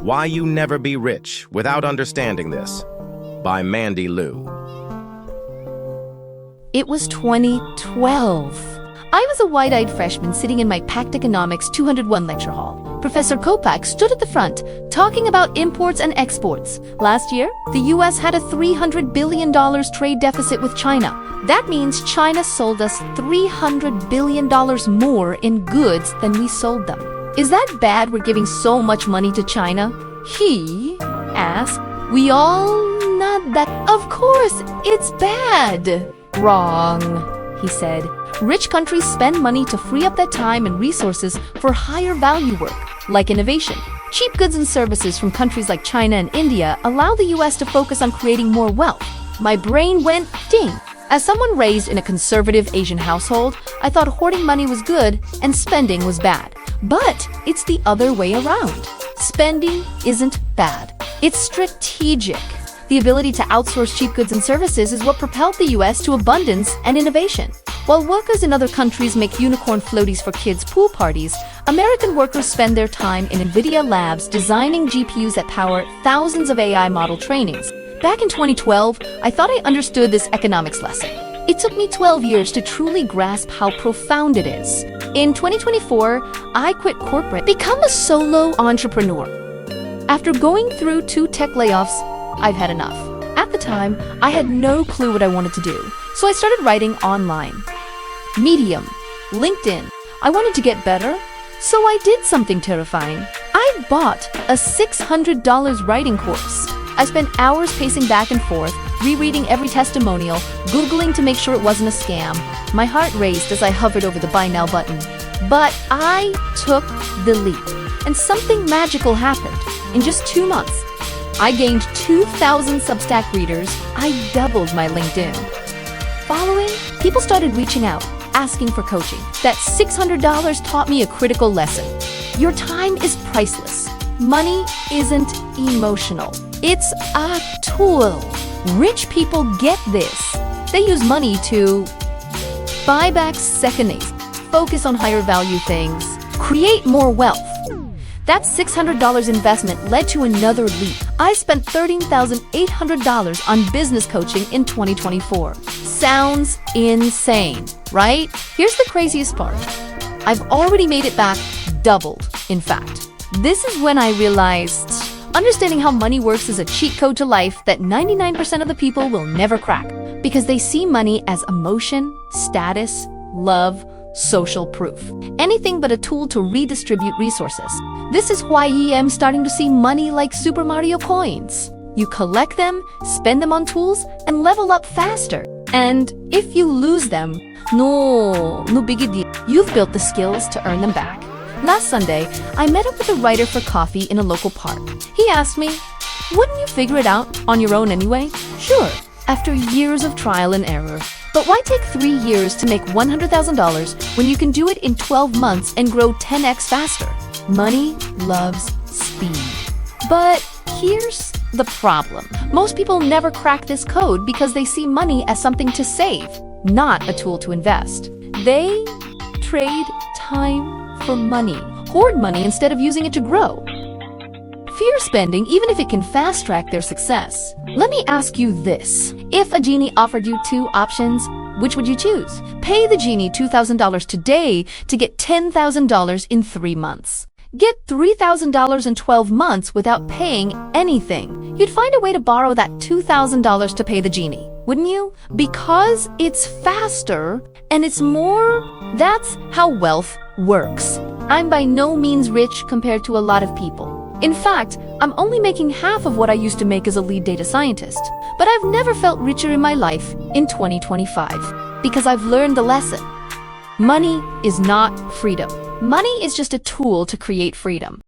Why You Never Be Rich Without Understanding This by Mandy Liu. It was 2012. I was a wide-eyed freshman sitting in my packed economics 201 lecture hall. Professor Kopak stood at the front, talking about imports and exports. Last year, the US had a $300 billion trade deficit with China. That means China sold us $300 billion more in goods than we sold them. Is that bad we're giving so much money to China? He asked. We all nod that, of course, it's bad. Wrong, he said. Rich countries spend money to free up that time and resources for higher value work, like innovation. Cheap goods and services from countries like China and India allow the US to focus on creating more wealth. My brain went ding. As someone raised in a conservative Asian household, I thought hoarding money was good and spending was bad. But it's the other way around. Spending isn't bad. It's strategic. The ability to outsource cheap goods and services is what propelled the US to abundance and innovation. While workers in other countries make unicorn floaties for kids' pool parties, American workers spend their time in NVIDIA labs designing GPUs that power thousands of AI model trainings. Back in 2012, I thought I understood this economics lesson. It took me 12 years to truly grasp how profound it is. In 2024, I quit corporate, become a solo entrepreneur. After going through 2 tech layoffs, I've had enough. At the time, I had no clue what I wanted to do, so I started writing online. Medium, LinkedIn. I wanted to get better, so I did something terrifying. I bought a $600 writing course. I spent hours pacing back and forth, rereading every testimonial, Googling to make sure it wasn't a scam. My heart raced as I hovered over the Buy Now button. But I took the leap, and something magical happened. In just 2 months, I gained 2,000 Substack readers. I doubled my LinkedIn following. People started reaching out, asking for coaching. That $600 taught me a critical lesson. Your time is priceless. Money isn't emotional. It's a tool. Rich people get this. They use money to buy back second names, focus on higher value things, create more wealth. That $600 investment led to another leap. I spent $13,800 on business coaching in 2024. Sounds insane, right? Here's the craziest part. I've already made it back doubled, in fact. This is when I realized understanding how money works is a cheat code to life that 99% of the people will never crack because they see money as emotion, status, love, social proof. Anything but a tool to redistribute resources. This is why I am starting to see money like Super Mario coins. You collect them, spend them on tools, and level up faster. And if you lose them, no biggie deal. You've built the skills to earn them back. Last Sunday, I met up with a writer for coffee in a local park. He asked me, wouldn't you figure it out on your own anyway? Sure, after years of trial and error. But why take 3 years to make $100,000 when you can do it in 12 months and grow 10x faster? Money loves speed. But here's the problem. Most people never crack this code because they see money as something to save, not a tool to invest. They trade time for money, hoard money instead of using it to grow. Fear spending, even if it can fast-track their success. Let me ask you this. If a genie offered you 2 options, which would you choose? Pay the genie $2,000 today to get $10,000 in 3 months. Get $3,000 in 12 months without paying anything. You'd find a way to borrow that $2,000 to pay the genie, wouldn't you? Because it's faster and it's more. That's how wealth works. I'm by no means rich compared to a lot of people. In fact, I'm only making half of what I used to make as a lead data scientist. But I've never felt richer in my life in 2025 because I've learned the lesson. Money is not freedom. Money is just a tool to create freedom.